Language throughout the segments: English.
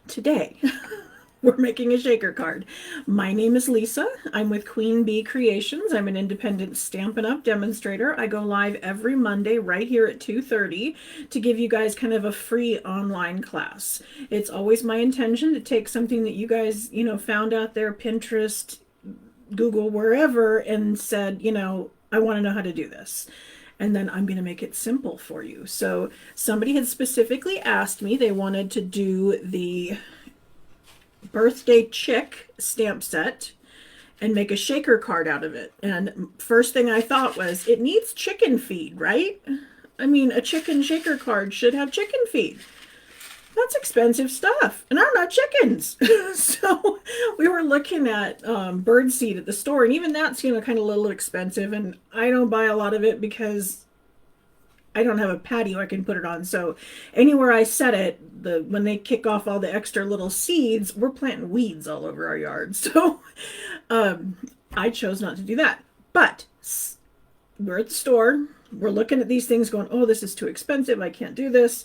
today we're making a shaker card. My name is Lisa. I'm with Queen Bee Creations. I'm an independent Stampin' Up! Demonstrator. I go live every Monday right here at 2:30 to give you guys kind of a free online class. It's always my intention to take something that you guys, found out there, Pinterest, Google, wherever, and said, I want to know how to do this. And then I'm going to make it simple for you. So somebody had specifically asked me, they wanted to do the birthday chick stamp set and make a shaker card out of it. And first thing I thought was, it needs chicken feed, right? I mean, a chicken shaker card should have chicken feed. That's expensive stuff, and I'm not chickens. So we were looking at bird seed at the store, and even that's kind of a little expensive, and I don't buy a lot of it because I don't have a patio I can put it on. So anywhere I set it, when they kick off all the extra little seeds, we're planting weeds all over our yard. So I chose not to do that. But we're at the store, we're looking at these things going, oh, this is too expensive, I can't do this.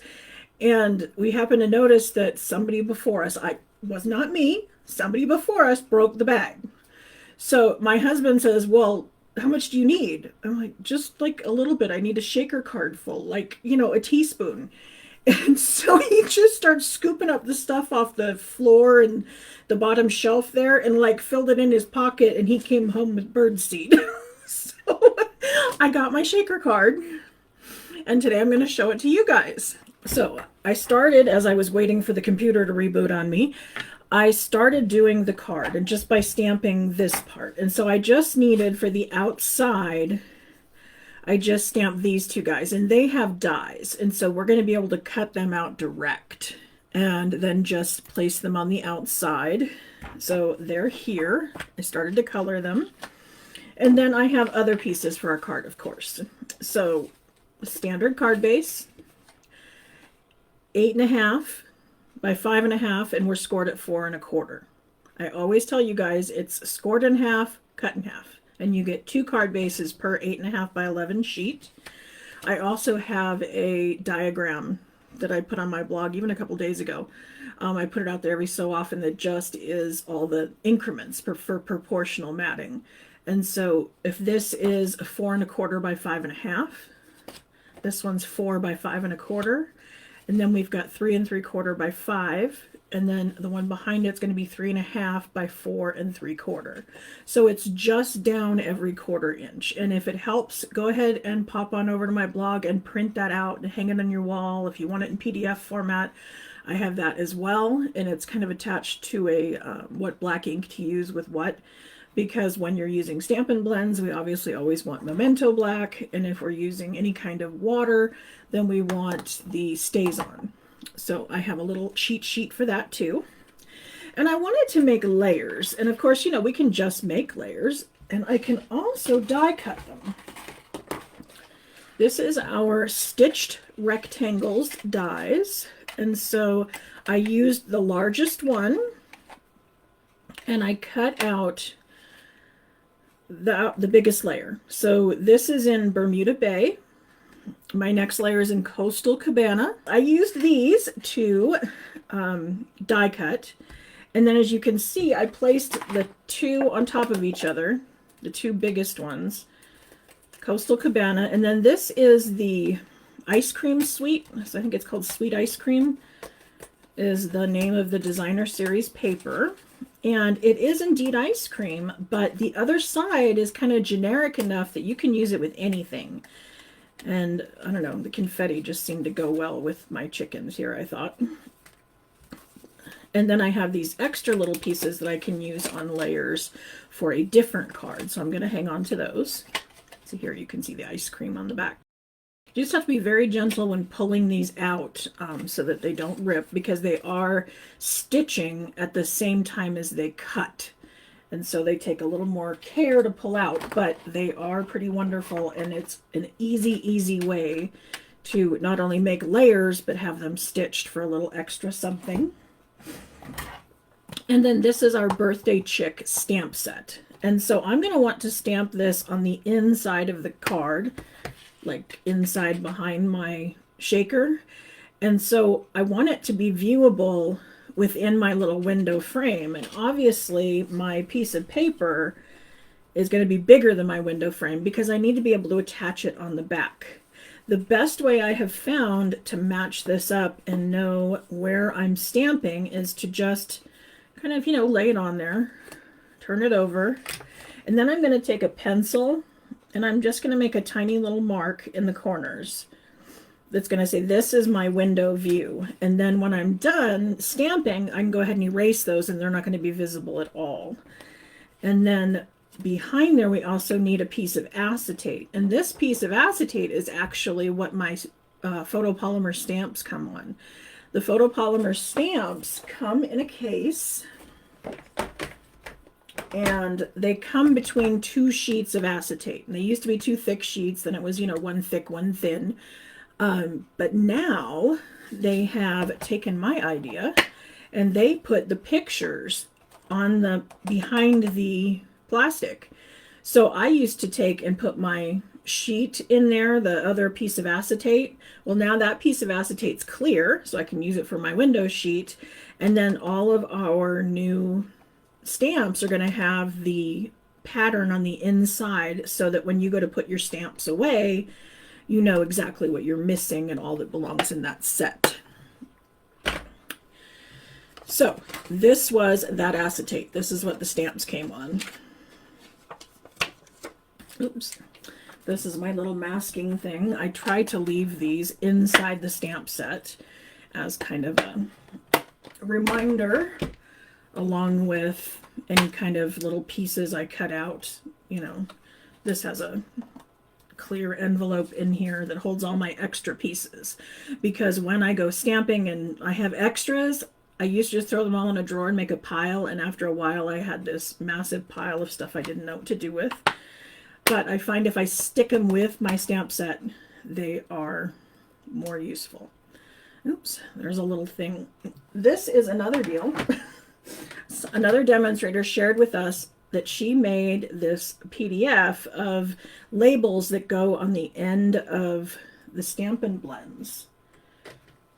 And we happen to notice that somebody before us, I was not me, somebody before us broke the bag. So my husband says, well, how much do you need? I'm like, just like a little bit. I need a shaker card full, like, a teaspoon. And so he just starts scooping up the stuff off the floor and the bottom shelf there and like filled it in his pocket, and he came home with bird seed. So I got my shaker card, and today I'm going to show it to you guys. So I started, as I was waiting for the computer to reboot on me, I started doing the card, and just by stamping this part. And so I just needed, for the outside, I just stamped these two guys, and they have dies. And so we're going to be able to cut them out direct and then just place them on the outside. So they're here. I started to color them. And then I have other pieces for our card, of course. So standard card base, 8.5 by 5.5, and we're scored at 4.25. I always tell you guys it's scored in half, cut in half, and you get 2 card bases per 8.5 by 11 sheet. I also have a diagram that I put on my blog even a couple days ago. I put it out there every so often that just is all the increments for proportional matting. And so if this is a 4.25 by 5.5, this one's 4 by 5.25. And then we've got 3.75 by 5, and then the one behind it's going to be 3.5 by 4.75. So it's just down every 1/4 inch. And if it helps, go ahead and pop on over to my blog and print that out and hang it on your wall. If you want it in PDF format, I have that as well, and it's kind of attached to a what black ink to use with what. Because when you're using Stampin' Blends, we obviously always want Memento Black, and if we're using any kind of water, then we want the StazOn. So I have a little cheat sheet for that too. And I wanted to make layers, and of course, we can just make layers, and I can also die cut them. This is our stitched rectangles dies, and so I used the largest one, and I cut out the biggest layer. So this is in Bermuda Bay. My next layer is in Coastal Cabana. I used these to die cut, and then as you can see, I placed the 2 on top of each other, the 2 biggest ones, Coastal Cabana, and then this is the ice cream suite. So I think it's called Sweet Ice Cream is the name of the designer series paper. And it is indeed ice cream, but the other side is kind of generic enough that you can use it with anything. And I don't know, the confetti just seemed to go well with my chickens here, I thought. And then I have these extra little pieces that I can use on layers for a different card. So I'm going to hang on to those. So here you can see the ice cream on the back. You just have to be very gentle when pulling these out so that they don't rip, because they are stitching at the same time as they cut. And so they take a little more care to pull out, but they are pretty wonderful, and it's an easy way to not only make layers, but have them stitched for a little extra something. And then this is our birthday chick stamp set. And so I'm going to want to stamp this on the inside of the card, like inside behind my shaker. And so I want it to be viewable within my little window frame. And obviously my piece of paper is going to be bigger than my window frame because I need to be able to attach it on the back. The best way I have found to match this up and know where I'm stamping is to just kind of, lay it on there, turn it over, and then I'm going to take a pencil and I'm just going to make a tiny little mark in the corners that's going to say, this is my window view. And then when I'm done stamping, I can go ahead and erase those and they're not going to be visible at all. And then behind there, we also need a piece of acetate. And this piece of acetate is actually what my photopolymer stamps come on. The photopolymer stamps come in a case, and they come between two sheets of acetate. And they used to be two thick sheets, then it was, one thick, one thin. But now they have taken my idea and they put the pictures on the behind the plastic. So I used to take and put my sheet in there, the other piece of acetate. Well, now that piece of acetate's clear, so I can use it for my window sheet. And then all of our new stamps are going to have the pattern on the inside so that when you go to put your stamps away, you know exactly what you're missing and all that belongs in that set. So this was that acetate. This is what the stamps came on. Oops. This is my little masking thing. I try to leave these inside the stamp set as kind of a reminder, along with any kind of little pieces I cut out. This has a clear envelope in here that holds all my extra pieces, because when I go stamping and I have extras, I used to just throw them all in a drawer and make a pile, and after a while I had this massive pile of stuff I didn't know what to do with. But I find if I stick them with my stamp set, they are more useful. Oops, there's a little thing. This is another deal. Another demonstrator shared with us that she made this PDF of labels that go on the end of the Stampin' Blends.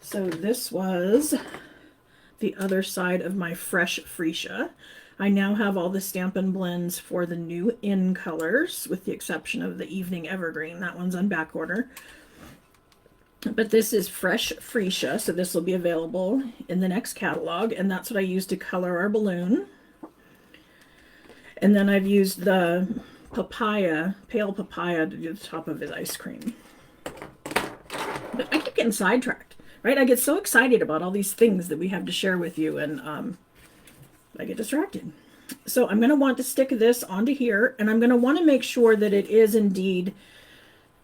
So this was the other side of my fresh freesia. I now have all the Stampin' Blends for the new in colors, with the exception of the Evening Evergreen. That one's on back order. But this is fresh freesia, so this will be available in the next catalog, and that's what I used to color our balloon. And then I've used the papaya, pale papaya, to do the top of his ice cream. But I keep getting sidetracked, right? I get so excited about all these things that we have to share with you, and I get distracted. So I'm going to want to stick this onto here, and I'm going to want to make sure that it is indeed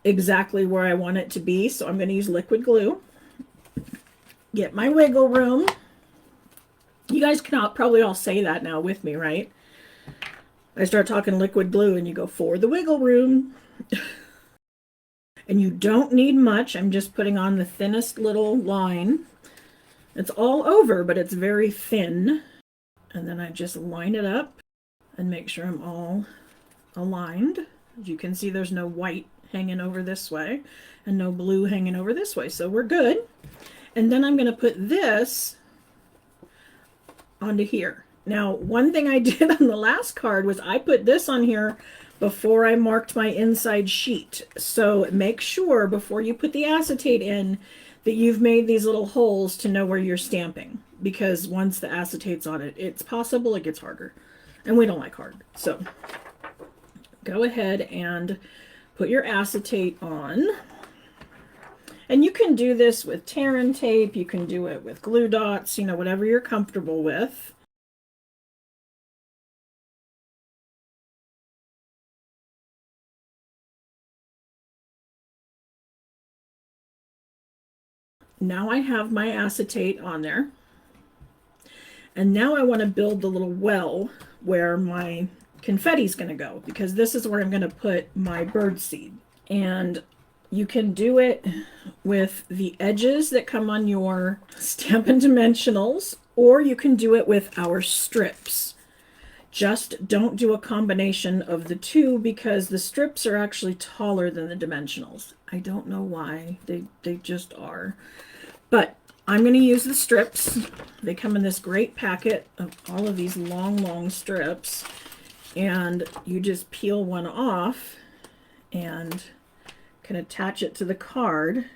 exactly where I want it to be. So I'm going to use liquid glue. Get my wiggle room. You guys can probably all say that now with me, right? I start talking liquid glue and you go, for the wiggle room. And you don't need much. I'm just putting on the thinnest little line. It's all over, but it's very thin. And then I just line it up and make sure I'm all aligned. As you can see, there's no white hanging over this way and no blue hanging over this way. So we're good. And then I'm going to put this onto here. Now, one thing I did on the last card was I put this on here before I marked my inside sheet. So make sure before you put the acetate in that you've made these little holes to know where you're stamping, because once the acetate's on it, it's possible it gets harder, and we don't like hard. So go ahead and put your acetate on. And you can do this with tear and tape, you can do it with glue dots, whatever you're comfortable with. Now I have my acetate on there. And now I want to build the little well where my confetti is going to go, because this is where I'm going to put my bird seed. And you can do it with the edges that come on your Stampin' Dimensionals, or you can do it with our strips. Just don't do a combination of the two, because the strips are actually taller than the dimensionals. I don't know why, they just are. But I'm going to use the strips. They come in this great packet of all of these long strips, and you just peel one off and can attach it to the card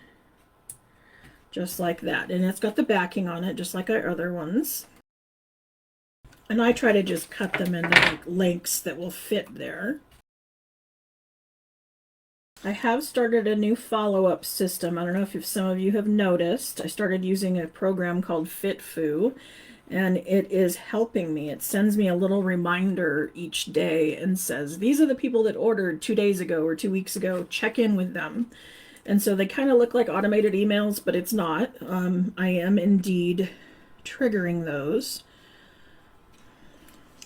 just like that. And it's got the backing on it just like our other ones. And I try to just cut them into like lengths that will fit there. I have started a new follow-up system. I don't know if some of you have noticed. I started using a program called FitFu, and it is helping me. It sends me a little reminder each day and says, these are the people that ordered 2 days ago or 2 weeks ago. Check in with them. And so they kind of look like automated emails, but it's not. I am indeed triggering those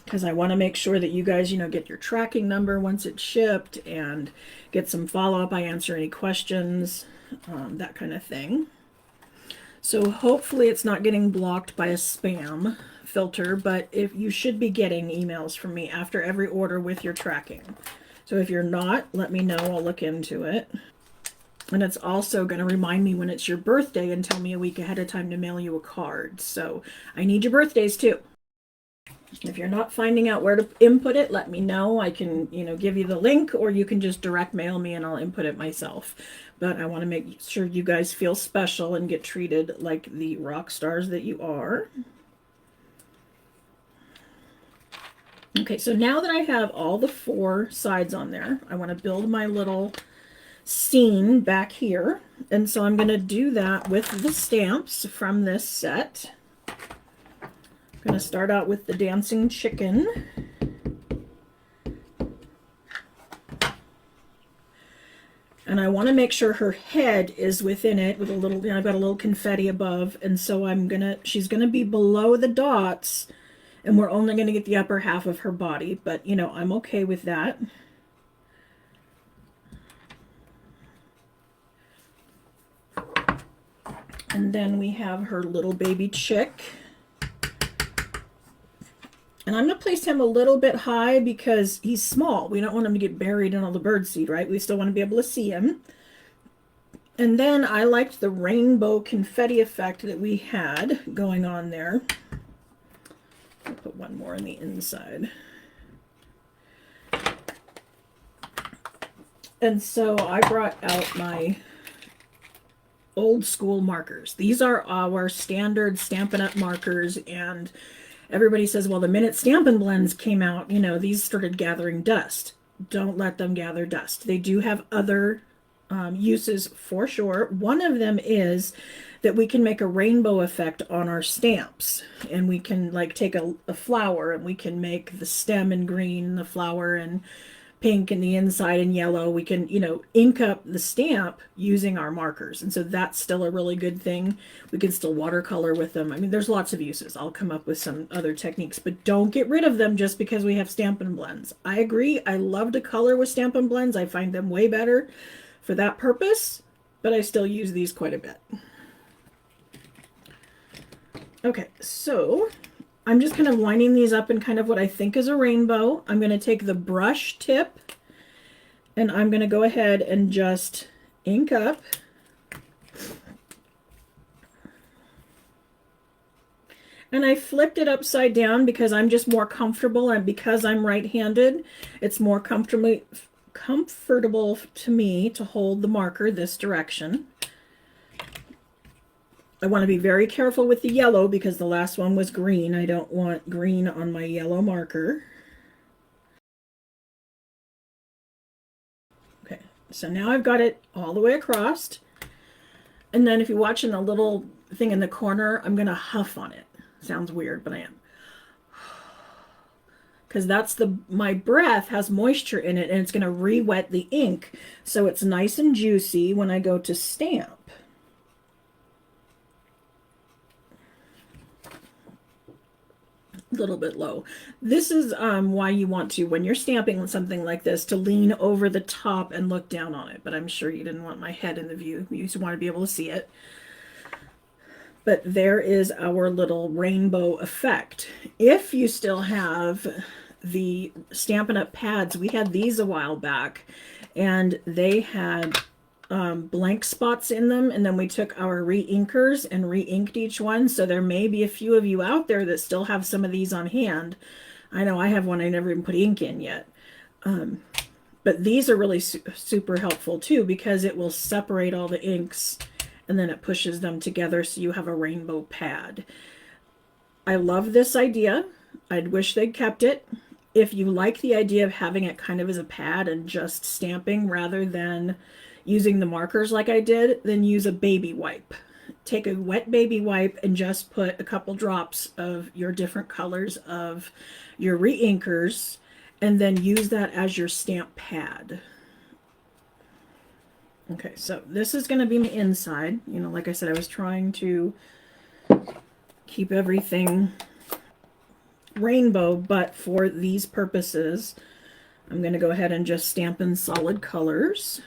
because I want to make sure that you guys, get your tracking number once it's shipped and get some follow-up. I answer any questions, that kind of thing. So hopefully it's not getting blocked by a spam filter, but if you should be getting emails from me after every order with your tracking. So if you're not, let me know. I'll look into it. And it's also going to remind me when it's your birthday and tell me a week ahead of time to mail you a card. So I need your birthdays too. If you're not finding out where to input it, let me know. I can, give you the link, or you can just direct mail me and I'll input it myself. But I want to make sure you guys feel special and get treated like the rock stars that you are. Okay, so now that I have all the 4 sides on there, I want to build my little scene back here. And so I'm going to do that with the stamps from this set. I'm going to start out with the dancing chicken. And I want to make sure her head is within it with a little, I've got a little confetti above. And so she's going to be below the dots, and we're only going to get the upper half of her body. But, I'm okay with that. And then we have her little baby chick. And I'm going to place him a little bit high because he's small. We don't want him to get buried in all the birdseed, right? We still want to be able to see him. And then I liked the rainbow confetti effect that we had going on there. I'll put one more on the inside. And so I brought out my old school markers. These are our standard Stampin' Up markers, and everybody says, well, the minute Stampin' Blends came out, these started gathering dust. Don't let them gather dust. They do have other uses for sure. One of them is that we can make a rainbow effect on our stamps, and we can like take a flower and we can make the stem in green, the flower in pink, and the inside in yellow. We can, ink up the stamp using our markers. And so that's still a really good thing. We can still watercolor with them. I mean, there's lots of uses. I'll come up with some other techniques, but don't get rid of them just because we have Stampin' Blends. I agree. I love to color with Stampin' Blends. I find them way better for that purpose, but I still use these quite a bit. Okay, so I'm just kind of lining these up in kind of what I think is a rainbow. I'm going to take the brush tip and I'm going to go ahead and just ink up. And I flipped it upside down because I'm just more comfortable, and because I'm right-handed, it's more comfortable to me to hold the marker this direction. I want to be very careful with the yellow because the last one was green. I don't want green on my yellow marker. Okay, so now I've got it all the way across. And then if you're watching the little thing in the corner, I'm going to huff on it. Sounds weird, but I am. Because my breath has moisture in it, and it's going to re-wet the ink. So it's nice and juicy when I go to stamp. A little bit low. This is why you want to, when you're stamping something like this, to lean over the top and look down on it. But I'm sure you didn't want my head in the view. You just want to be able to see it. But there is our little rainbow effect. If you still have the Stampin' Up pads, we had these a while back, and they had blank spots in them, and then we took our re-inkers and re-inked each one. So there may be a few of you out there that still have some of these on hand. I know I have one I never even put ink in yet. But these are really super helpful too, because it will separate all the inks and then it pushes them together so you have a rainbow pad. I love this idea. I'd wish they'd kept it. If you like the idea of having it kind of as a pad and just stamping rather than using the markers like I did, then use a baby wipe. Take a wet baby wipe and just put a couple drops of your different colors of your re-inkers and then use that as your stamp pad. Okay, so this is going to be my inside. You know, like I said, I was trying to keep everything rainbow, but for these purposes, I'm going to go ahead and just stamp in solid colors.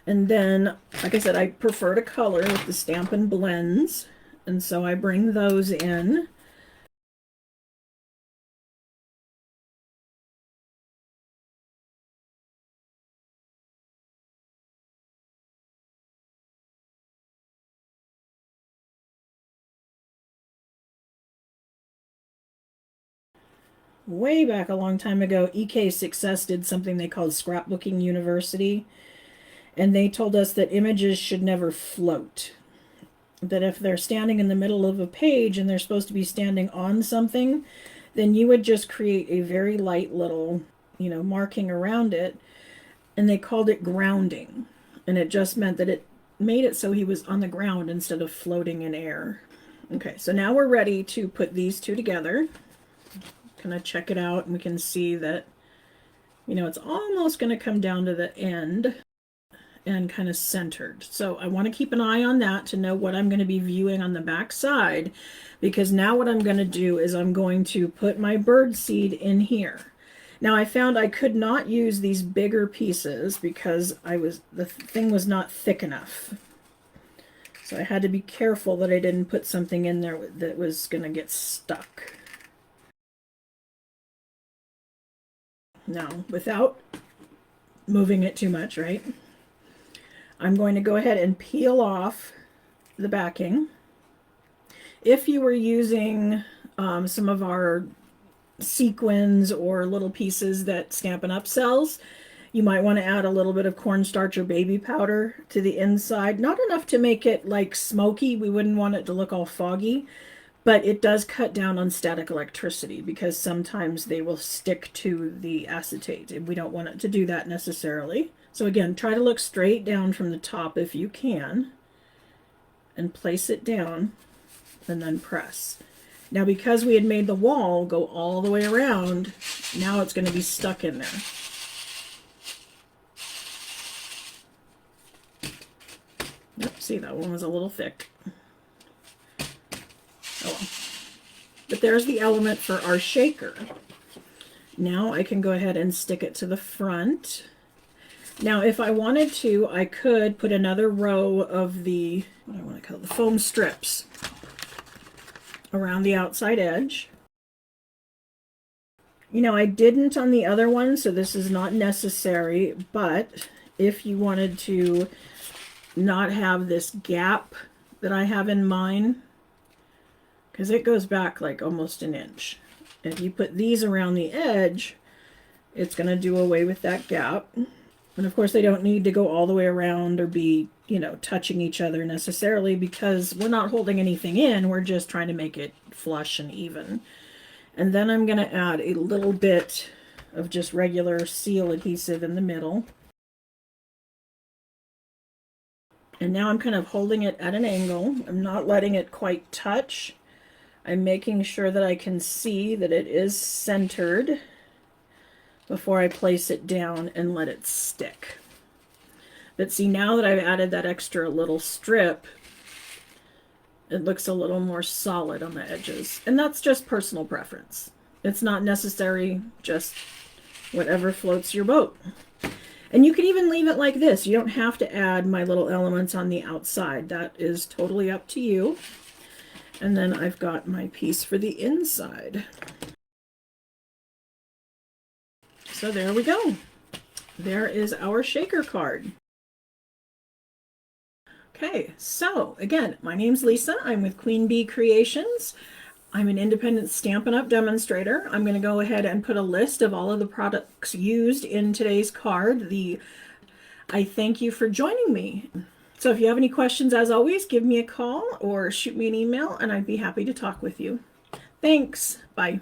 And then, like I said, I prefer to color with the Stampin' Blends, and so I bring those in. Way back a long time ago, EK Success did something they called Scrapbooking University, and they told us that images should never float. That if they're standing in the middle of a page and they're supposed to be standing on something, then you would just create a very light little, marking around it, and they called it grounding. And it just meant that it made it so he was on the ground instead of floating in air. Okay, so now we're ready to put these two together. Kind of check it out and we can see that, it's almost going to come down to the end and kind of centered. So I want to keep an eye on that to know what I'm going to be viewing on the back side, because now what I'm going to do is I'm going to put my bird seed in here. Now I found I could not use these bigger pieces because the thing was not thick enough. So I had to be careful that I didn't put something in there that was going to get stuck. Now, without moving it too much, right? I'm going to go ahead and peel off the backing. If you were using some of our sequins or little pieces that Stampin' Up sells, you might want to add a little bit of cornstarch or baby powder to the inside. Not enough to make it like smoky. We wouldn't want it to look all foggy, but it does cut down on static electricity because sometimes they will stick to the acetate, and we don't want it to do that necessarily. So again, try to look straight down from the top if you can, and place it down, and then press. Now, because we had made the wall go all the way around, now it's going to be stuck in there. Yep, see, that one was a little thick. Oh well. But there's the element for our shaker. Now I can go ahead and stick it to the front. Now, if I wanted to, I could put another row of the, what I want to call the foam strips around the outside edge. I didn't on the other one, so this is not necessary, but if you wanted to not have this gap that I have in mine, because it goes back like almost an inch. If you put these around the edge, it's going to do away with that gap. And of course, they don't need to go all the way around or be, touching each other necessarily, because we're not holding anything in. We're just trying to make it flush and even. And then I'm going to add a little bit of just regular seal adhesive in the middle. And now I'm kind of holding it at an angle. I'm not letting it quite touch. I'm making sure that I can see that it is centered before I place it down and let it stick. But see, now that I've added that extra little strip, it looks a little more solid on the edges. And that's just personal preference. It's not necessary, just whatever floats your boat. And you can even leave it like this. You don't have to add my little elements on the outside. That is totally up to you. And then I've got my piece for the inside. So there we go. There is our shaker card. Okay, so again, my name's Lisa. I'm with Queen Bee Creations. I'm an independent Stampin' Up! Demonstrator. I'm going to go ahead and put a list of all of the products used in today's card. I thank you for joining me. So if you have any questions, as always, give me a call or shoot me an email, and I'd be happy to talk with you. Thanks. Bye.